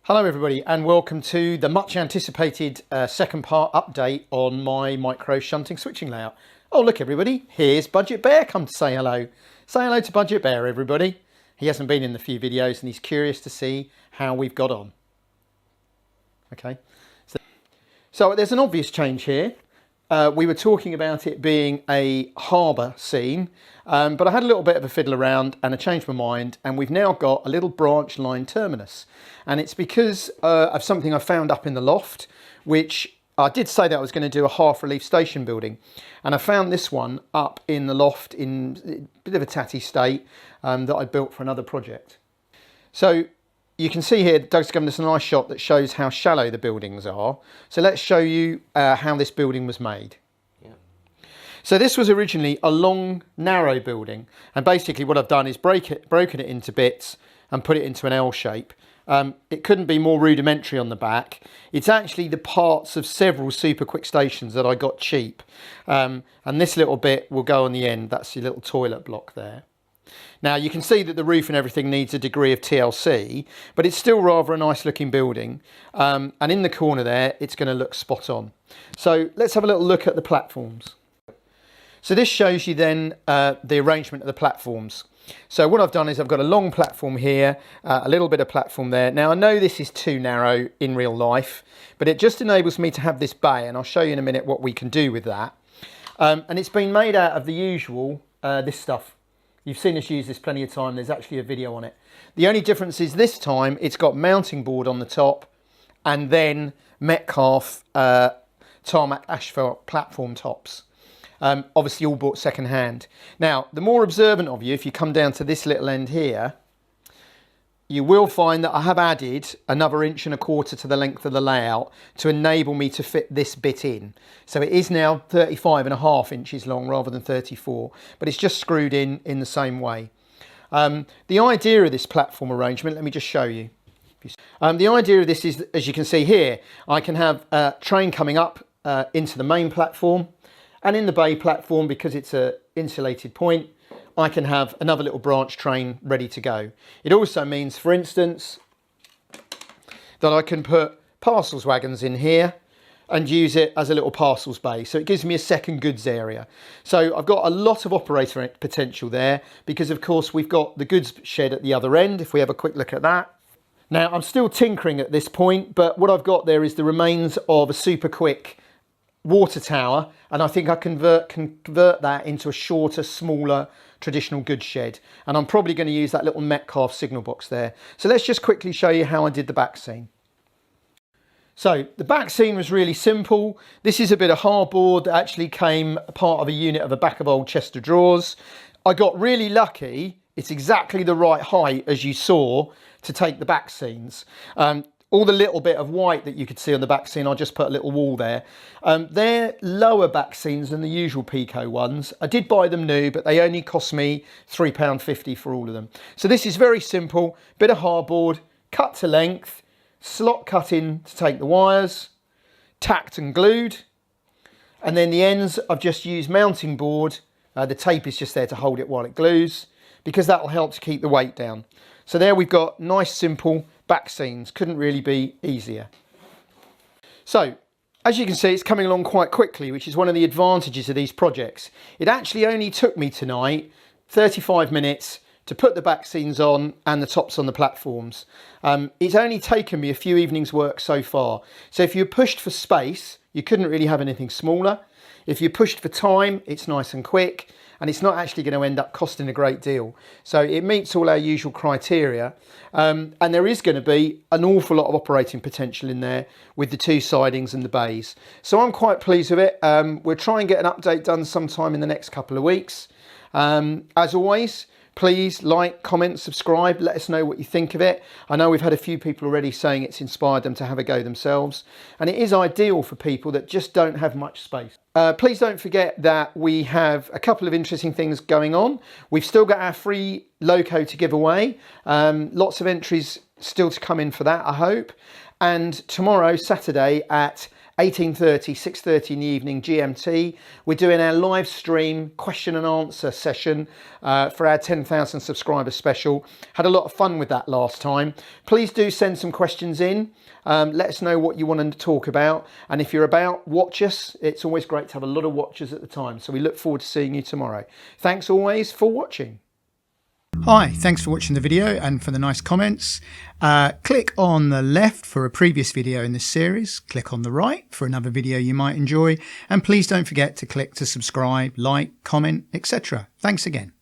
Hello everybody and welcome to the much anticipated second part update on my micro shunting switching layout. Oh look everybody, here's Budget Bear come to say hello. Say hello to Budget Bear everybody. He hasn't been in the few videos and he's curious to see how we've got on. Okay, so there's an obvious change here. We were talking about it being a harbour scene, but I had a little bit of a fiddle around and I changed my mind, and we've now got a little branch line terminus. And it's because of something I found up in the loft, which I did say that I was going to do a half relief station building. And I found this one up in the loft in a bit of a tatty state that I built for another project. So you can see here Doug's given us a nice shot that shows how shallow the buildings are. So let's show you how this building was made. Yeah. So this was originally a long, narrow building, and basically what I've done is broken it into bits and put it into an L shape. It couldn't be more rudimentary on the back. It's actually the parts of several super quick stations that I got cheap. And this little bit will go on the end. That's your little toilet block there. Now you can see that the roof and everything needs a degree of TLC, but it's still rather a nice looking building. And in the corner there, it's going to look spot on. So let's have a little look at the platforms. So this shows you then the arrangement of the platforms. So what I've done is I've got a long platform here, a little bit of platform there. Now I know this is too narrow in real life, but it just enables me to have this bay, and I'll show you in a minute what we can do with that. And it's been made out of the usual, this stuff. You've seen us use this plenty of time. There's actually a video on it. The only difference is this time it's got mounting board on the top and then Metcalf tarmac asphalt platform tops. Obviously all bought second hand. Now, the more observant of you, if you come down to this little end here, you will find that I have added another 1.25 inches to the length of the layout to enable me to fit this bit in. So it is now 35.5 inches long rather than 34, but it's just screwed in the same way. The idea of this platform arrangement, let me just show you. The idea of this is, as you can see here, I can have a train coming up into the main platform, and in the bay platform, because it's an insulated point, I can have another little branch train ready to go. It also means, for instance, that I can put parcels wagons in here and use it as a little parcels bay. So it gives me a second goods area. So I've got a lot of operator potential there because, of course, we've got the goods shed at the other end, if we have a quick look at that. Now, I'm still tinkering at this point, but what I've got there is the remains of a super quick water tower, and I think I convert that into a shorter, smaller, traditional goods shed, and I'm probably going to use that little Metcalf signal box there. So let's just quickly show you how I did the back scene. So the back scene was really simple. This is a bit of hardboard that actually came part of a unit of a back of old chest of drawers. I got really lucky. It's exactly the right height, as you saw, to take the back scenes. All the little bit of white that you could see on the back scene, I just put a little wall there. They're lower back scenes than the usual Pico ones. I did buy them new, but they only cost me £3.50 for all of them. So this is very simple, bit of hardboard, cut to length, slot cut in to take the wires, tacked and glued. And then the ends, I've just used mounting board. The tape is just there to hold it while it glues, because that will help to keep the weight down. So there we've got nice, simple back scenes. Couldn't really be easier. So as you can see, it's coming along quite quickly, which is one of the advantages of these projects. It actually only took me tonight 35 minutes to put the back scenes on and the tops on the platforms. It's only taken me a few evenings work so far. So if you're pushed for space, you couldn't really have anything smaller. If you're pushed for time, it's nice and quick, and it's not actually going to end up costing a great deal. So it meets all our usual criteria. And there is going to be an awful lot of operating potential in there with the two sidings and the bays. So I'm quite pleased with it. We'll try and get an update done sometime in the next couple of weeks. As always, please like, comment, subscribe, let us know what you think of it. I know we've had a few people already saying it's inspired them to have a go themselves, and it is ideal for people that just don't have much space. Please don't forget that we have a couple of interesting things going on. We've still got our free loco to give away. Lots of entries still to come in for that, I hope. And tomorrow, Saturday, at 18:30, 6:30 in the evening GMT. We're doing our live stream question and answer session for our 10,000 subscriber special. Had a lot of fun with that last time. Please do send some questions in. Let us know what you want to talk about. And if you're about, watch us. It's always great to have a lot of watchers at the time. So we look forward to seeing you tomorrow. Thanks always for watching. Hi, thanks for watching the video and for the nice comments. Click on the left for a previous video in this series. Click on the right for another video you might enjoy. And please don't forget to click to subscribe, like, comment, etc. Thanks again.